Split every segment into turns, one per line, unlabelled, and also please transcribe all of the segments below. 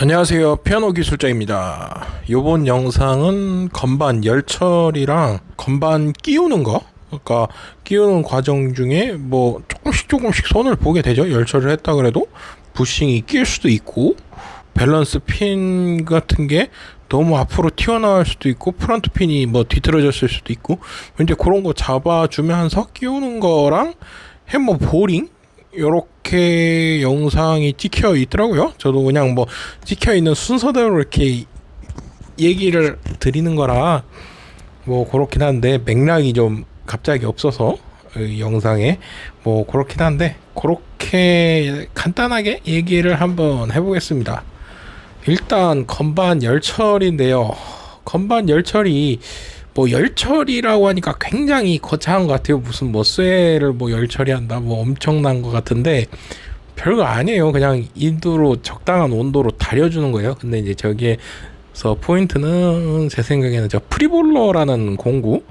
안녕하세요. 피아노 기술자입니다. 요번 영상은 건반 열처리랑 건반 끼우는 거, 그러니까 끼우는 과정 중에 뭐 조금씩 손을 보게 되죠. 열처리를 했다 그래도 부싱이 낄 수도 있고, 밸런스 핀 같은 게 너무 앞으로 튀어나올 수도 있고, 프런트 핀이 뭐 뒤틀어졌을 수도 있고, 이제 그런 거 잡아주면서 끼우는 거랑 해머 보링 요렇게 영상이 찍혀 있더라고요. 저도 그냥 뭐 찍혀 있는 순서대로 이렇게 얘기를 드리는 거라 뭐 그렇긴 한데, 맥락이 좀 갑자기 없어서 영상에 뭐 그렇긴 한데, 그렇게 간단하게 얘기를 한번 해보겠습니다. 일단 건반 열처리인데요. 건반 열처리, 뭐 열처리라고 하니까 굉장히 거창한 것 같아요. 무슨 뭐 쇠를 뭐 열처리한다 뭐 엄청난 것 같은데, 별거 아니에요. 그냥 인도로 적당한 온도로 달여주는 거예요. 근데 이제 저기에서 포인트는 제 생각에는 저 프리볼러라는 공구,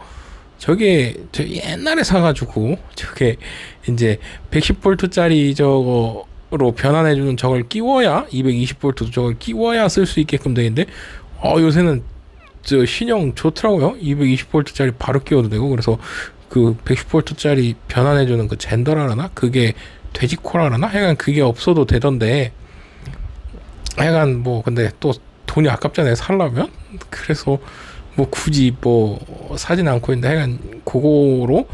저게 저 옛날에 사가지고 저게 이제 110V짜리 저거로 변환해주는 저걸 끼워야, 220V 저걸 끼워야 쓸 수 있게끔 되는데, 요새는 저 신형 좋더라고요. 220V짜리 바로 끼워도 되고. 그래서 그 110V짜리 변환해주는 그 젠더라나 그게 돼지코라나 하여간 그게 없어도 되던데, 하여간 뭐 근데 또 돈이 아깝잖아요, 살려면. 그래서 뭐 굳이 뭐 사진 않고 있는데, 하여간 그거로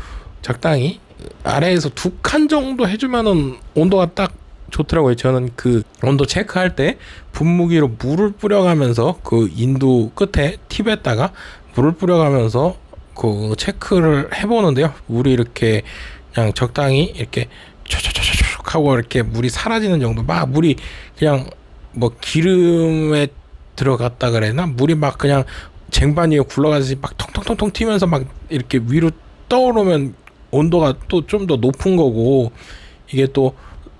적당히 아래에서 2칸 정도 해주면은 온도가 딱 좋더라고요. 저는 그 온도 체크할 때 분무기로 물을 뿌려가면서 그 인두 끝에 팁에다가 물을 뿌려가면서 그 체크를 해보는데요. 물이 이렇게 그냥 적당히 이렇게 촉촉촉촉 하고 이렇게 물이 사라지는 정도, 막 물이 그냥 뭐 기름에 들어갔다 그래나, 물이 막 그냥 쟁반 위에 굴러가듯이 막 통통통통 튀면서 막 이렇게 위로 떠오르면 온도가 또 좀 더 높은 거고, 이게 또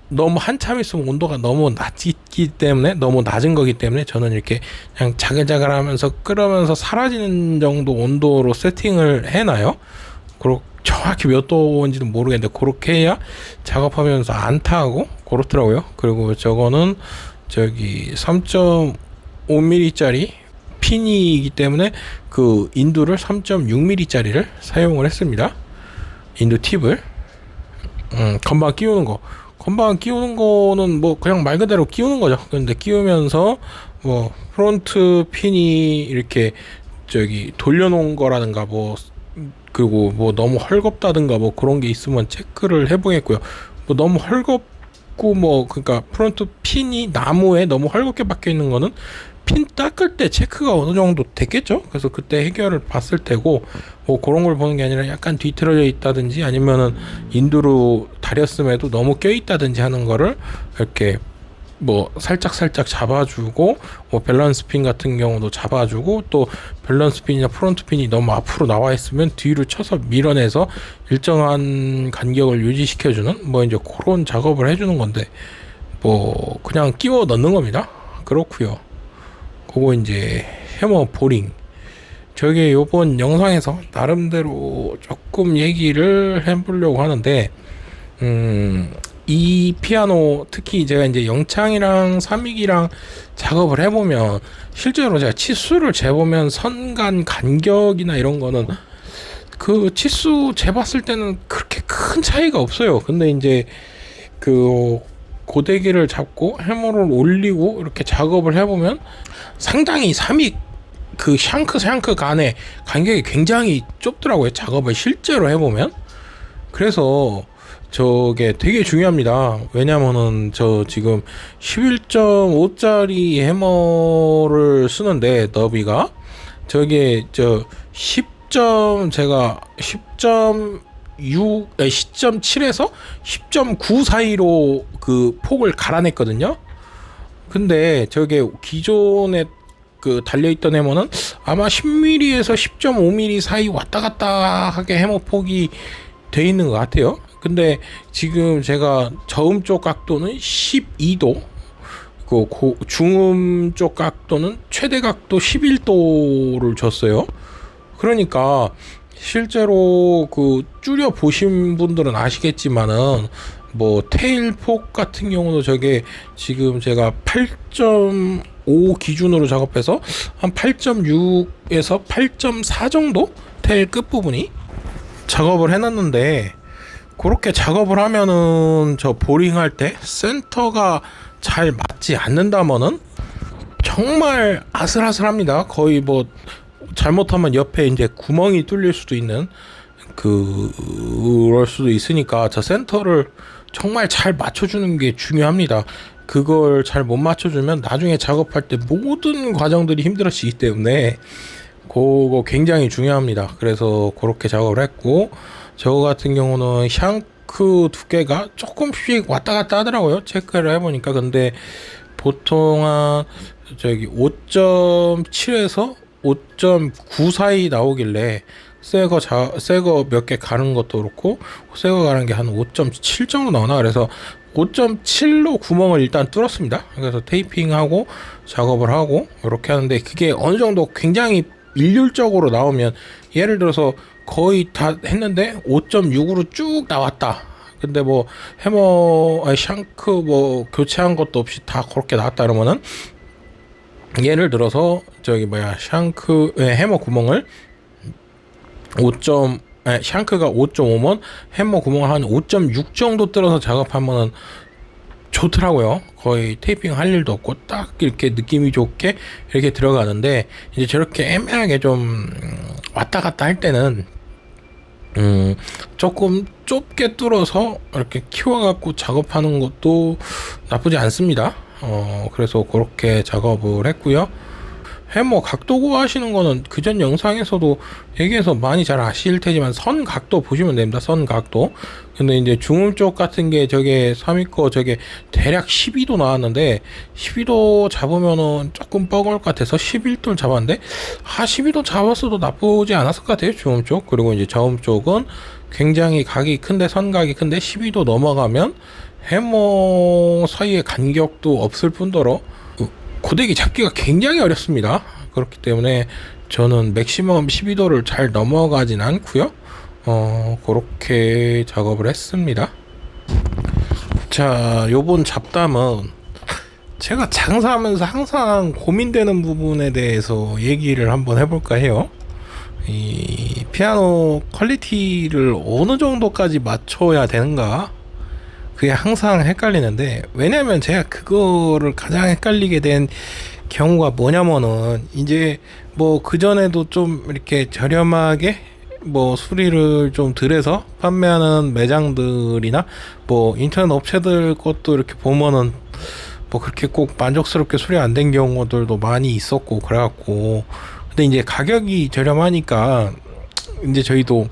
너무 한참 있으면 온도가 너무 낮기 때문에, 너무 낮은 거기 때문에 저는 이렇게 그냥 자글자글 하면서 끓으면서 사라지는 정도 온도로 세팅을 해놔요. 그리고 정확히 몇 도인지는 모르겠는데 그렇게 해야 작업하면서 안 타고 그렇더라고요. 그리고 저거는 저기 3.5mm짜리 핀이기 때문에 그 인두를 3.6mm짜리를 사용을 했습니다. 인두 팁을 건반 끼우는 거는 뭐 그냥 말 그대로 끼우는 거죠. 근데 끼우면서 뭐 프론트 핀이 이렇게 저기 돌려놓은 거라든가, 뭐 그리고 뭐 너무 헐겁다든가 뭐 그런 게 있으면 체크를 해보겠고요. 뭐 너무 헐겁고 뭐 그러니까 프론트 핀이 나무에 너무 헐겁게 박혀 있는 거는 핀 닦을 때 체크가 어느 정도 됐겠죠. 그래서 그때 해결을 봤을 테고, 뭐 그런 걸 보는 게 아니라 약간 뒤틀어져 있다든지 아니면은 인두로 다렸음에도 너무 껴 있다든지 하는 거를 이렇게 뭐 살짝 잡아주고, 뭐 밸런스 핀 같은 경우도 잡아주고, 또 밸런스 핀이나 프론트 핀이 너무 앞으로 나와 있으면 뒤로 쳐서 밀어내서 일정한 간격을 유지시켜주는 뭐 이제 그런 작업을 해주는 건데, 뭐 그냥 끼워 넣는 겁니다. 그렇고요. 그거 이제 해머 보링, 저게 요번 영상에서 나름대로 조금 얘기를 해보려고 하는데, 이 피아노 특히 제가 이제 영창이랑 삼익이랑 작업을 해보면 실제로 제가 치수를 재보면 선간 간격이나 이런 거는 그 치수 재봤을 때는 그렇게 큰 차이가 없어요. 근데 이제 그 고데기를 잡고 해머를 올리고 이렇게 작업을 해보면 상당히 삼익 그 샹크 간의 간격이 굉장히 좁더라고요, 작업을 실제로 해보면. 그래서 저게 되게 중요합니다. 왜냐면은 저 지금 11.5짜리 해머를 쓰는데, 너비가 저게 저 10.7에서 10.9 사이로 그 폭을 갈아냈거든요. 근데 저게 기존에 그 달려있던 해머는 아마 10mm에서 10.5mm 사이 왔다 갔다 하게 해머 폭이 돼 있는 것 같아요. 근데 지금 제가 저음 쪽 각도는 12도, 그 중음 쪽 각도는 최대 각도 11도를 줬어요. 그러니까 실제로 그 줄여 보신 분들은 아시겠지만은 뭐 테일폭 같은 경우도 저게 지금 제가 8.5 기준으로 작업해서 한 8.6에서 8.4 정도 테일 끝부분이 작업을 해놨는데, 그렇게 작업을 하면은 저 보링할 때 센터가 잘 맞지 않는다면은 정말 아슬아슬합니다. 거의 뭐 잘못하면 옆에 이제 구멍이 뚫릴 수도 있는 그럴 수도 있으니까 저 센터를 정말 잘 맞춰주는 게 중요합니다. 그걸 잘 못 맞춰주면 나중에 작업할 때 모든 과정들이 힘들어지기 때문에 그거 굉장히 중요합니다. 그래서 그렇게 작업을 했고, 저거 같은 경우는 샹크 두께가 조금씩 왔다 갔다 하더라고요. 체크를 해보니까. 근데 보통 한 저기 5.7에서 5.9 사이 나오길래 새거 몇 개 가는 것도 그렇고 새거 가는 게 한 5.7 정도 나오나. 그래서 5.7로 구멍을 일단 뚫었습니다. 그래서 테이핑하고 작업을 하고 이렇게 하는데, 그게 어느 정도 굉장히 일률적으로 나오면, 예를 들어서 거의 다 했는데 5.6으로 쭉 나왔다. 근데 뭐 샹크 뭐 교체한 것도 없이 다 그렇게 나왔다 그러면은, 예를 들어서 저기 해머 구멍을 샹크가 5.5면 해머 구멍을 한 5.6 정도 뚫어서 작업하면은 좋더라고요. 거의 테이핑 할 일도 없고 딱 이렇게 느낌이 좋게 이렇게 들어가는데, 이제 저렇게 애매하게 좀 왔다 갔다 할 때는 조금 좁게 뚫어서 이렇게 키워갖고 작업하는 것도 나쁘지 않습니다. 그래서 그렇게 작업을 했고요. 해머 각도 구하시는 거는 그전 영상에서도 얘기해서 많이 잘 아실 테지만 선 각도 보시면 됩니다. 선 각도. 근데 이제 중음 쪽 같은 게 저게 3위 거 저게 대략 12도 나왔는데, 12도 잡으면은 조금 뻐글 것 같아서 11도를 잡았는데, 12도 잡았어도 나쁘지 않았을 것 같아요. 중음 쪽. 그리고 이제 저음 쪽은 굉장히 각이 큰데, 선각이 큰데 12도 넘어가면 해머 사이의 간격도 없을 뿐더러 고데기 잡기가 굉장히 어렵습니다. 그렇기 때문에 저는 맥시멈 12도를 잘 넘어가진 않고요. 그렇게 작업을 했습니다. 자, 요번 잡담은 제가 장사하면서 항상 고민되는 부분에 대해서 얘기를 한번 해볼까 해요. 이 피아노 퀄리티를 어느 정도까지 맞춰야 되는가, 그게 항상 헷갈리는데, 왜냐면 제가 그거를 가장 헷갈리게 된 경우가 뭐냐면은, 이제 뭐 그전에도 좀 이렇게 저렴하게 뭐 수리를 좀 덜해서 판매하는 매장들이나 뭐 인터넷 업체들 것도 이렇게 보면은 뭐 그렇게 꼭 만족스럽게 수리 안 된 경우들도 많이 있었고 그래갖고, 근데 이제 가격이 저렴하니까 이제 저희도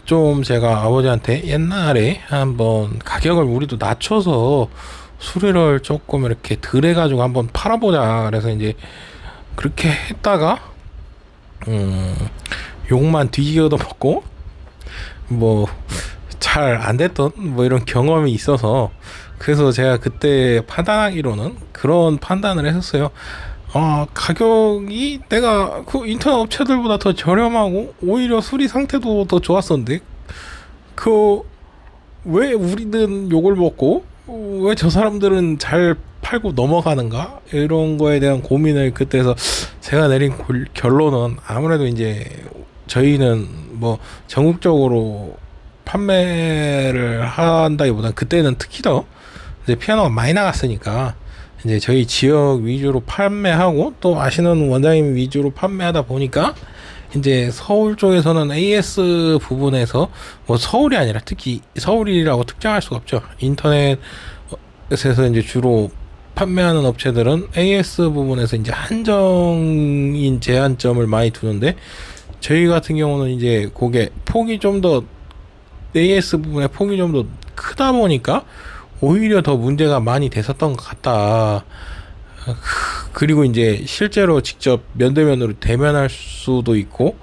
좀, 제가 아버지한테 옛날에 한번 가격을 우리도 낮춰서 수리를 조금 이렇게 덜 해가지고 한번 팔아보자. 그래서 이제 그렇게 했다가 욕만 뒤지게 얻어먹고 뭐 잘 안 됐던 뭐 이런 경험이 있어서, 그래서 제가 그때 판단하기로는 그런 판단을 했었어요. 가격이 내가 그 인터넷 업체들보다 더 저렴하고 오히려 수리 상태도 더 좋았었는데, 왜 우리는 욕을 먹고 왜 저 사람들은 잘 팔고 넘어가는가, 이런 거에 대한 고민을 그때 해서 제가 내린 결론은, 아무래도 이제 저희는 뭐 전국적으로 판매를 한다기보다는 그때는 특히 더 이제 피아노가 많이 나갔으니까 이제 저희 지역 위주로 판매하고, 또 아시는 원장님 위주로 판매하다 보니까 이제 서울 쪽에서는 AS 부분에서, 뭐 서울이 아니라 특히 서울이라고 특정할 수가 없죠. 인터넷에서 이제 주로 판매하는 업체들은 AS 부분에서 이제 한정인 제한점을 많이 두는데, 저희 같은 경우는 이제 그게 폭이 좀 더, AS 부분의 폭이 좀 더 크다 보니까 오히려 더 문제가 많이 됐었던 것 같다. 그리고 이제 실제로 직접 면대면으로 대면할 수도 있고,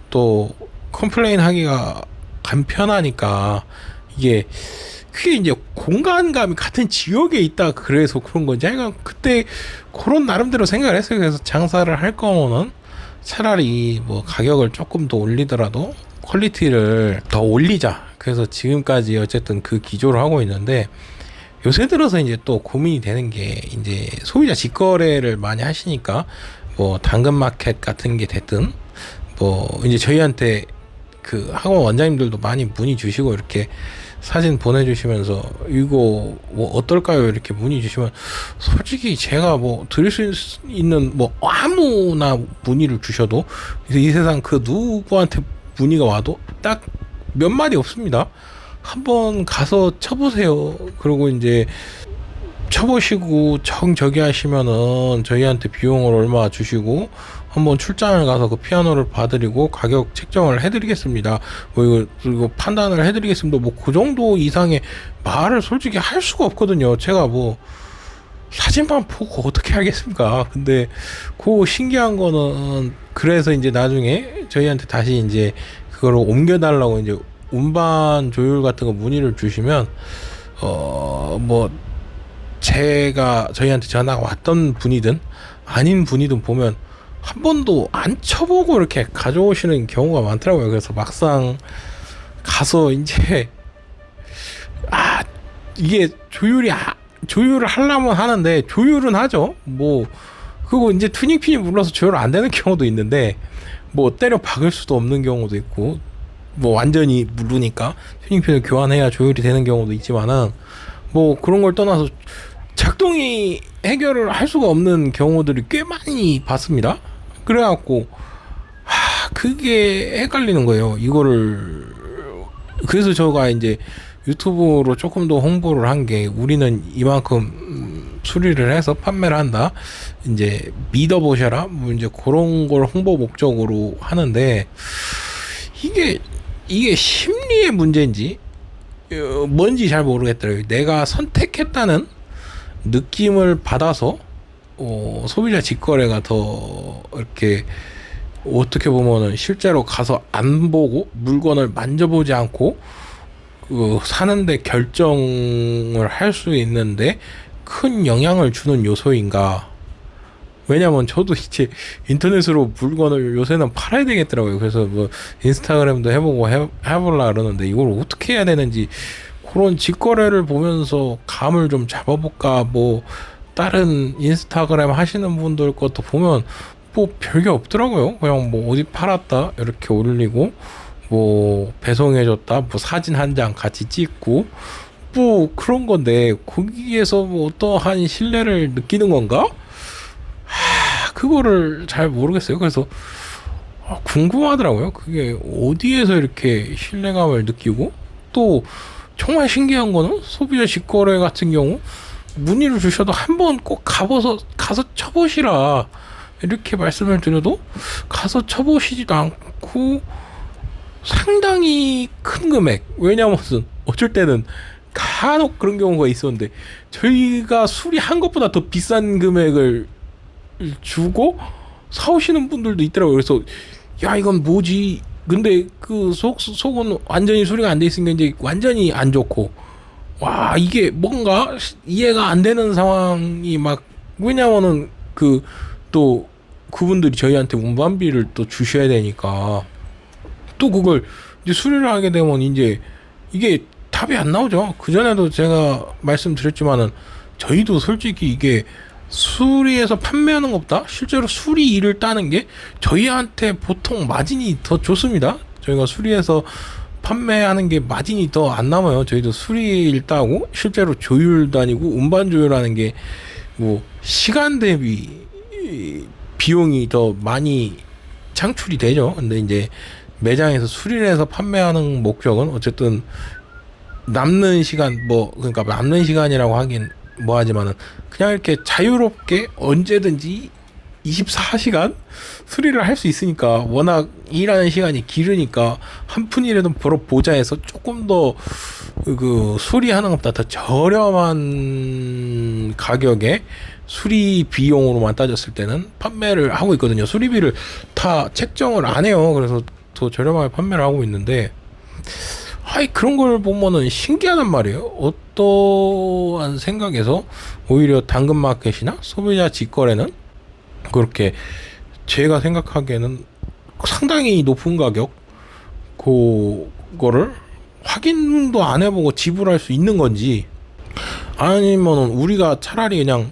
또 컴플레인 하기가 간편하니까, 이게 그게 이제 공간감이 같은 지역에 있다 그래서 그런 건지, 제가 그때 그런 나름대로 생각을 했어요. 그래서 장사를 할 거면은 차라리 뭐 가격을 조금 더 올리더라도 퀄리티를 더 올리자. 그래서 지금까지 어쨌든 그 기조를 하고 있는데, 요새 들어서 이제 또 고민이 되는 게, 이제 소비자 직거래를 많이 하시니까 뭐 당근마켓 같은 게 됐든, 뭐 이제 저희한테 그 학원 원장님들도 많이 문의 주시고 이렇게 사진 보내주시면서 이거 뭐 어떨까요 이렇게 문의 주시면, 솔직히 제가 뭐 드릴 수 있는 뭐 아무나 문의를 주셔도 이 세상 그 누구한테 문의가 와도 딱 몇 마디 없습니다. 한번 가서 쳐보세요. 그리고 이제 쳐보시고 정저기 하시면은 저희한테 비용을 얼마 주시고 한번 출장을 가서 그 피아노를 봐드리고 가격 책정을 해드리겠습니다. 뭐 이거 판단을 해드리겠습니다. 뭐 그 정도 이상의 말을 솔직히 할 수가 없거든요. 제가 뭐 사진만 보고 어떻게 하겠습니까? 근데 그 신기한 거는, 그래서 이제 나중에 저희한테 다시 이제 그거를 옮겨달라고 이제 운반 조율 같은 거 문의를 주시면, 뭐 제가 저희한테 전화가 왔던 분이든 아닌 분이든 보면 한 번도 안 쳐보고 이렇게 가져오시는 경우가 많더라고요. 그래서 막상 가서 이제 이게 조율을 하려면 하는데, 조율은 하죠. 뭐 그리고 이제 튜닝핀이 물러서 조율 안 되는 경우도 있는데, 뭐 때려 박을 수도 없는 경우도 있고, 뭐 완전히 무르니까 튜닝핀을 교환해야 조율이 되는 경우도 있지만은, 뭐 그런 걸 떠나서 작동이 해결을 할 수가 없는 경우들이 꽤 많이 봤습니다. 그래갖고 그게 헷갈리는 거예요. 이거를. 그래서 제가 이제 유튜브로 조금 더 홍보를 한 게, 우리는 이만큼 수리를 해서 판매를 한다, 이제 믿어보셔라, 뭐 이제 그런 걸 홍보 목적으로 하는데, 이게 심리의 문제인지 뭔지 잘 모르겠더라고요. 내가 선택했다는 느낌을 받아서 소비자 직거래가 더 이렇게, 어떻게 보면은 실제로 가서 안 보고 물건을 만져보지 않고 사는데 결정을 할 수 있는데 큰 영향을 주는 요소인가. 왜냐면 저도 이제 인터넷으로 물건을 요새는 팔아야 되겠더라고요. 그래서 뭐 인스타그램도 해보고 해보려고 그러는데, 이걸 어떻게 해야 되는지, 그런 직거래를 보면서 감을 좀 잡아볼까. 뭐 다른 인스타그램 하시는 분들 것도 보면 뭐 별게 없더라고요. 그냥 뭐 어디 팔았다 이렇게 올리고, 뭐 배송해줬다, 뭐 사진 한 장 같이 찍고, 뭐 그런 건데 거기에서 뭐 어떠한 신뢰를 느끼는 건가? 그거를 잘 모르겠어요. 그래서 궁금하더라고요. 그게 어디에서 이렇게 신뢰감을 느끼고, 또 정말 신기한 거는 소비자 직거래 같은 경우 문의를 주셔도 한번 꼭 가서 쳐보시라 이렇게 말씀을 드려도 가서 쳐보시지도 않고, 상당히 큰 금액, 왜냐면 어쩔 때는 간혹 그런 경우가 있었는데 저희가 수리한 것보다 더 비싼 금액을 주고 사오시는 분들도 있더라고요. 그래서 야, 이건 뭐지? 근데 그 속은 완전히 수리가 안 돼 있으니까 이제 완전히 안 좋고, 와, 이게 뭔가 이해가 안 되는 상황이 막, 왜냐면은 또 그분들이 저희한테 운반비를 또 주셔야 되니까, 또 그걸 이제 수리를 하게 되면 이제 이게 답이 안 나오죠. 그전에도 제가 말씀드렸지만은, 저희도 솔직히 이게 수리해서 판매하는 것보다 실제로 수리 일을 따는 게 저희한테 보통 마진이 더 좋습니다. 저희가 수리해서 판매하는 게 마진이 더 안 남아요. 저희도 수리 일 따고 실제로 조율 다니고 운반 조율하는 게 뭐 시간 대비 비용이 더 많이 창출이 되죠. 근데 이제 매장에서 수리를 해서 판매하는 목적은 어쨌든 남는 시간, 그러니까 남는 시간이라고 하긴 뭐하지만은 그냥 이렇게 자유롭게 언제든지 24시간 수리를 할 수 있으니까, 워낙 일하는 시간이 길으니까 한 푼이라도 벌어보자 해서 조금 더 그 수리하는 것보다 더 저렴한 가격에 수리 비용으로만 따졌을 때는 판매를 하고 있거든요. 수리비를 다 책정을 안 해요. 그래서 더 저렴하게 판매를 하고 있는데, 그런 걸 보면은 신기하단 말이에요. 어떠한 생각에서 오히려 당근마켓이나 소비자 직거래는 그렇게 제가 생각하기에는 상당히 높은 가격, 그거를 확인도 안 해보고 지불할 수 있는 건지, 아니면 우리가 차라리 그냥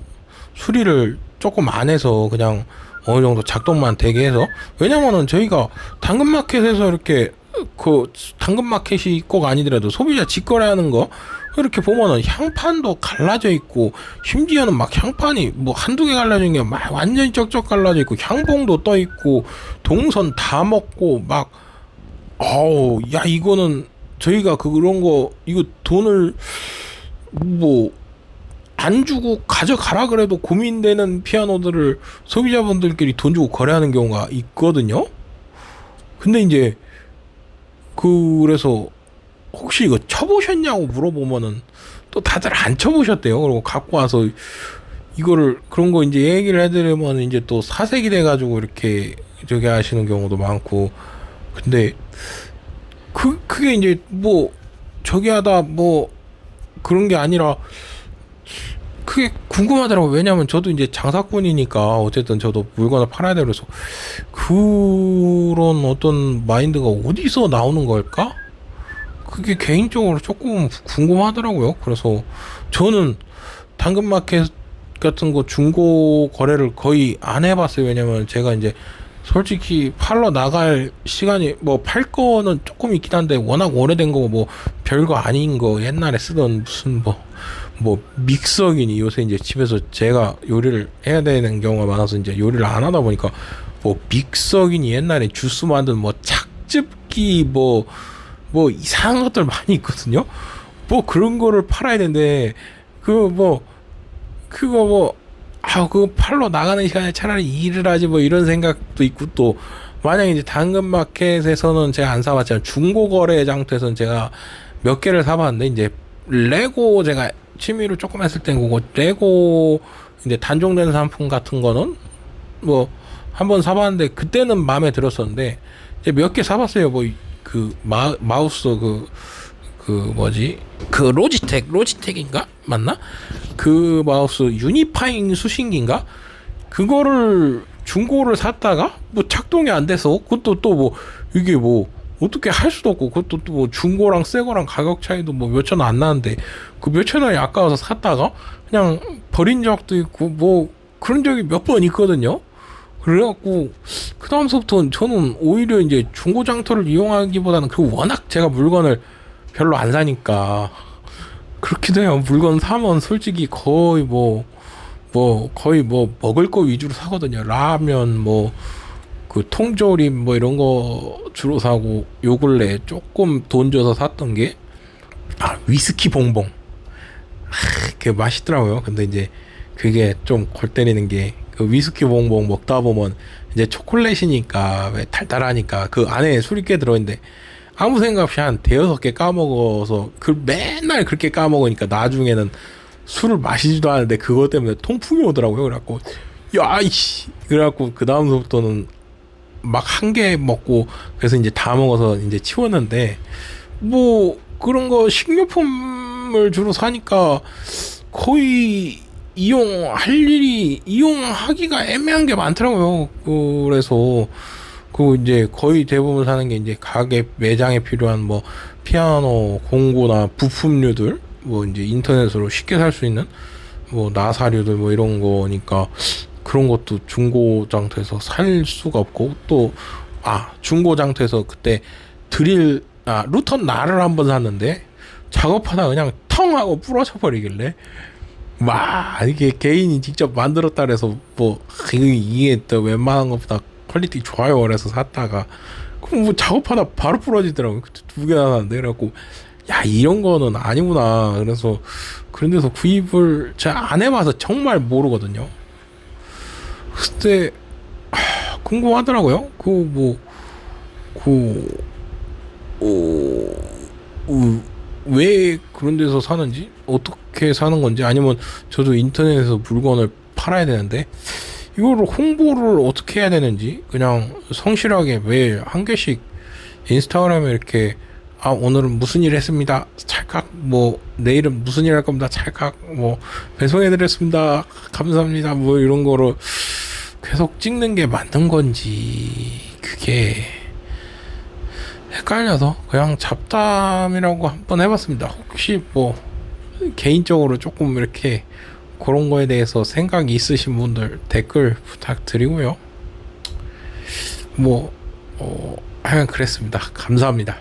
수리를 조금 안 해서 그냥 어느 정도 작동만 되게 해서, 왜냐면은 저희가 당근마켓에서 이렇게 그 당근마켓이 꼭 아니더라도 소비자 직거래하는 거 이렇게 보면은 향판도 갈라져 있고, 심지어는 막 향판이 뭐 한두 개 갈라진 게 막 완전히 쩍쩍 갈라져 있고, 향봉도 떠 있고, 동선 다 먹고 막, 어우, 야, 이거는 저희가 그런 거, 이거 돈을 뭐 안 주고 가져가라 그래도 고민되는 피아노들을 소비자분들끼리 돈 주고 거래하는 경우가 있거든요. 근데 이제 그래서 혹시 이거 쳐보셨냐고 물어보면은 또 다들 안 쳐보셨대요. 그리고 갖고 와서 이거를, 그런 거 이제 얘기를 해드리면 이제 또 사색이 돼가지고 이렇게 저기 하시는 경우도 많고. 근데 그게 이제 뭐 저기 하다 뭐 그런 게 아니라 그게 궁금하더라고요. 왜냐면 저도 이제 장사꾼이니까 어쨌든 저도 물건을 팔아야 돼. 그래서 그런 어떤 마인드가 어디서 나오는 걸까? 그게 개인적으로 조금 궁금하더라고요. 그래서 저는 당근마켓 같은 거 중고 거래를 거의 안 해봤어요. 왜냐면 제가 이제 솔직히 팔러 나갈 시간이, 뭐 팔 거는 조금 있긴 한데 워낙 오래된 거고 뭐 별거 아닌 거, 옛날에 쓰던 무슨 뭐 믹서기니, 요새 이제 집에서 제가 요리를 해야 되는 경우가 많아서 이제 요리를 안 하다 보니까 뭐 믹서기니, 옛날에 주스 만든 뭐 착즙기 뭐 이상한 것들 많이 있거든요. 뭐 그런 거를 팔아야 되는데 그거 팔러 나가는 시간에 차라리 일을 하지 뭐 이런 생각도 있고, 또 만약에 이제 당근마켓에서는 제가 안 사봤지만 중고 거래 장터에서는 제가 몇 개를 사봤는데, 이제 레고 제가 취미로 조금 했을 땐 그거 레고 이제 단종된 상품 같은 거는 뭐 한번 사봤는데 그때는 마음에 들었었는데, 이제 몇 개 사봤어요. 뭐 그 마우스 뭐지, 그 로지텍인가 맞나? 그 마우스 유니파잉 수신기인가? 그거를 중고를 샀다가 뭐 작동이 안 돼서, 그것도 또 뭐 이게 뭐 어떻게 할 수도 없고, 그것도 또 뭐 중고랑 새거랑 가격 차이도 뭐 몇천 원 안 나는데 그 몇천 원이 아까워서 샀다가 그냥 버린 적도 있고, 뭐 그런 적이 몇 번 있거든요. 그래갖고 그 다음서부터는 저는 오히려 이제 중고 장터를 이용하기보다는, 그리고 워낙 제가 물건을 별로 안 사니까 그렇기도 해요. 물건 사면 솔직히 거의 거의 먹을 거 위주로 사거든요. 라면 뭐 그 통조림 뭐 이런 거 주로 사고, 요 근래 조금 돈 줘서 샀던 게 위스키 봉봉. 그게 맛있더라고요. 근데 이제 그게 좀 골 때리는 게, 그 위스키 봉봉 먹다 보면 이제 초콜릿이니까 왜 달달하니까 그 안에 술이 꽤 들어있는데 아무 생각 없이 한 대여섯 개 까먹어서, 그 맨날 그렇게 까먹으니까 나중에는 술을 마시지도 않는데 그것 때문에 통풍이 오더라고요. 그래갖고 야이씨, 그래갖고 그 다음부터는 막 한 개 먹고, 그래서 이제 다 먹어서 이제 치웠는데, 뭐 그런 거 식료품을 주로 사니까 거의 이용하기가 애매한 게 많더라고요. 그래서 이제 거의 대부분 사는 게 이제 가게 매장에 필요한 뭐 피아노 공구나 부품류들, 뭐 이제 인터넷으로 쉽게 살 수 있는 뭐 나사류들 뭐 이런 거니까, 그런 것도 중고 장터에서 살 수가 없고, 또 중고 장터에서 그때 루턴 날을 한번 샀는데 작업하다 그냥 텅 하고 부러져 버리길래, 이게 개인이 직접 만들었다 그래서 뭐 이게 또 웬만한 것보다 퀄리티 좋아요 그래서 샀다가, 그럼 뭐 작업하다 바로 부러지더라고요. 그때 두 개나 샀는데. 그래갖고 야, 이런 거는 아니구나. 그래서 그런 데서 구입을 제가 안 해봐서 정말 모르거든요. 그때 궁금하더라고요. 왜 그런 데서 사는지, 어떻게 사는 건지, 아니면 저도 인터넷에서 물건을 팔아야 되는데 이거를 홍보를 어떻게 해야 되는지, 그냥 성실하게 매일 한 개씩 인스타그램에 이렇게 오늘은 무슨 일 했습니다 찰칵, 뭐 내일은 무슨 일 할 겁니다 찰칵, 뭐 배송해 드렸습니다 감사합니다, 뭐 이런 거로 계속 찍는 게 맞는 건지, 그게 헷갈려서 그냥 잡담이라고 한번 해봤습니다. 혹시 뭐 개인적으로 조금 이렇게 그런 거에 대해서 생각이 있으신 분들 댓글 부탁드리고요. 뭐 하여간 그랬습니다. 감사합니다.